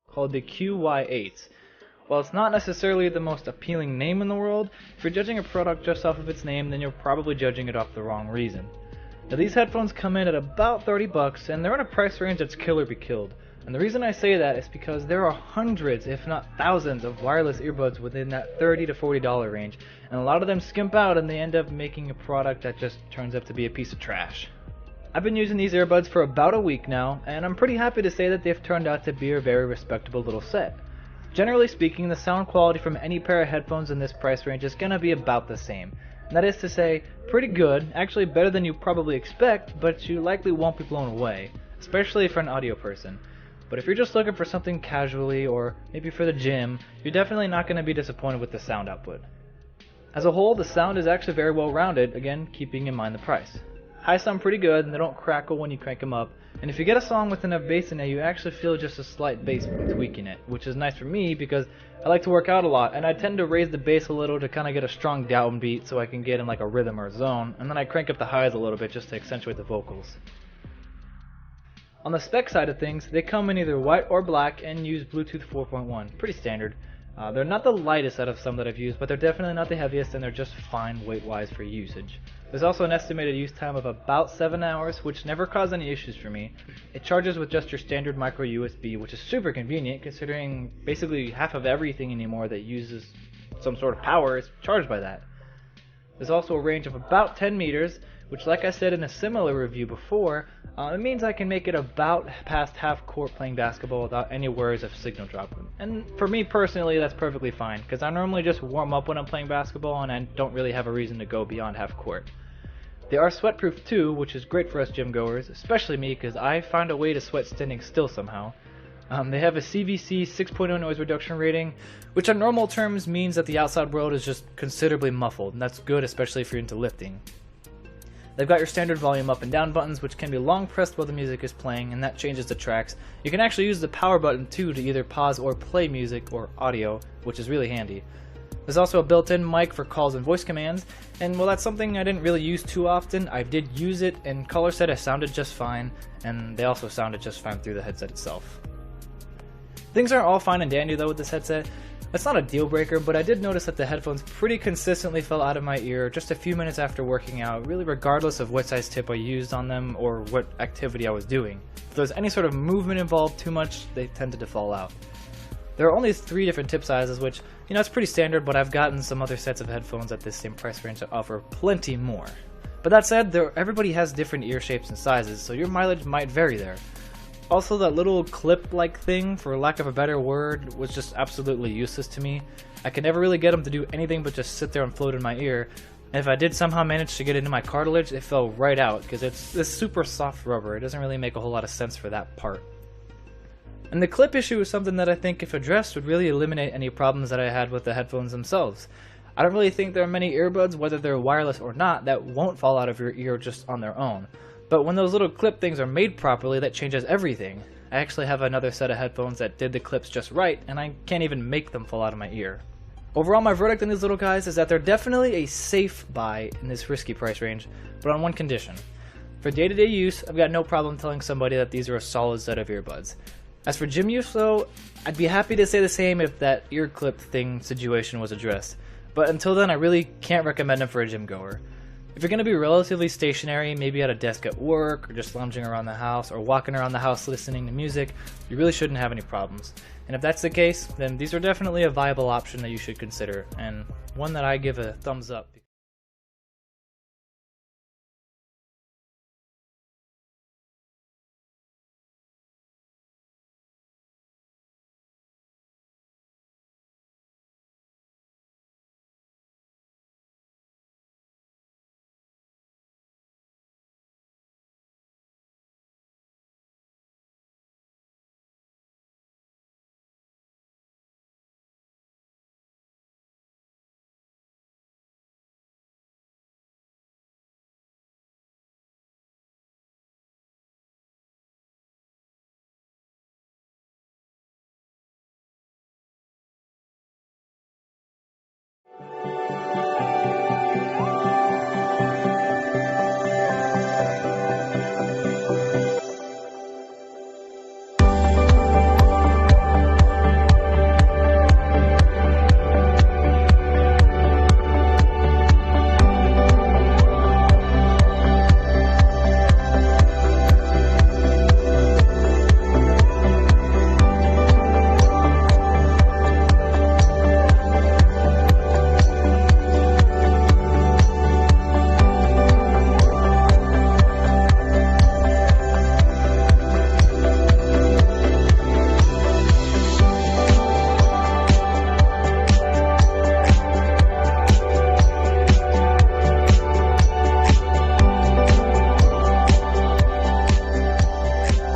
Called the QY8. While it's not necessarily the most appealing name in the world, if you're judging a product just off of its name, then you're probably judging it off the wrong reason. Now these headphones come in at about $30 and they're in a price range that's kill or be killed. And the reason I say that is because there are hundreds, if not thousands, of wireless earbuds within that $30 to $40 range, and a lot of them skimp out and they end up making a product that just turns out to be a piece of trash. I've been using these earbuds for about a week now, and I'm pretty happy to say that they've turned out to be a very respectable little set. Generally speaking, the sound quality from any pair of headphones in this price range is going to be about the same. And that is to say, pretty good, actually better than you probably expect, but you likely won't be blown away, especially for an audio person. But if you're just looking for something casually, or maybe for the gym, you're definitely not going to be disappointed with the sound output. As a whole, the sound is actually very well rounded, again keeping in mind the price. Highs sound pretty good, and they don't crackle when you crank them up, and if you get a song with enough bass in it, you actually feel just a slight bass when tweaking it, which is nice for me because I like to work out a lot, and I tend to raise the bass a little to kind of get a strong downbeat so I can get in like a rhythm or a zone, and then I crank up the highs a little bit just to accentuate the vocals. On the spec side of things, they come in either white or black and use Bluetooth 4.1, pretty standard. They're not the lightest out of some that I've used, but they're definitely not the heaviest, and they're just fine weight-wise for usage. There's also an estimated use time of about 7 hours, which never caused any issues for me. It charges with just your standard micro USB, which is super convenient considering basically half of everything anymore that uses some sort of power is charged by that. There's also a range of about 10 meters, which, like I said in a similar review before, it means I can make it about past half court playing basketball without any worries of signal dropping. And for me personally, that's perfectly fine, because I normally just warm up when I'm playing basketball and I don't really have a reason to go beyond half court. They are sweatproof too, which is great for us gym goers, especially me because I find a way to sweat standing still somehow. They have a CVC 6.0 noise reduction rating, which on normal terms means that the outside world is just considerably muffled, and that's good especially if you're into lifting. They've got your standard volume up and down buttons, which can be long pressed while the music is playing, and that changes the tracks. You can actually use the power button too to either pause or play music or audio, which is really handy. There's also a built-in mic for calls and voice commands, and while that's something I didn't really use too often, I did use it, and caller said it sounded just fine, and they also sounded just fine through the headset itself. Things aren't all fine and dandy though with this headset. That's not a deal breaker, but I did notice that the headphones pretty consistently fell out of my ear just a few minutes after working out, really regardless of what size tip I used on them or what activity I was doing. If there's any sort of movement involved too much, they tended to fall out. There are only 3 different tip sizes, which, you know, it's pretty standard, but I've gotten some other sets of headphones at this same price range that offer plenty more. But that said, everybody has different ear shapes and sizes, so your mileage might vary there. Also, that little clip-like thing, for lack of a better word, was just absolutely useless to me. I could never really get them to do anything but just sit there and float in my ear, and if I did somehow manage to get it into my cartilage, it fell right out, because it's this super soft rubber. It doesn't really make a whole lot of sense for that part. And the clip issue is something that I think, if addressed, would really eliminate any problems that I had with the headphones themselves. I don't really think there are many earbuds, whether they're wireless or not, that won't fall out of your ear just on their own. But when those little clip things are made properly, that changes everything. I actually have another set of headphones that did the clips just right, and I can't even make them fall out of my ear. Overall, my verdict on these little guys is that they're definitely a safe buy in this risky price range, but on one condition. For day-to-day use, I've got no problem telling somebody that these are a solid set of earbuds. As for gym use though, I'd be happy to say the same if that ear clip thing situation was addressed. But until then, I really can't recommend them for a gym goer. If you're going to be relatively stationary, maybe at a desk at work, or just lounging around the house, or walking around the house listening to music, you really shouldn't have any problems. And if that's the case, then these are definitely a viable option that you should consider, and one that I give a thumbs up.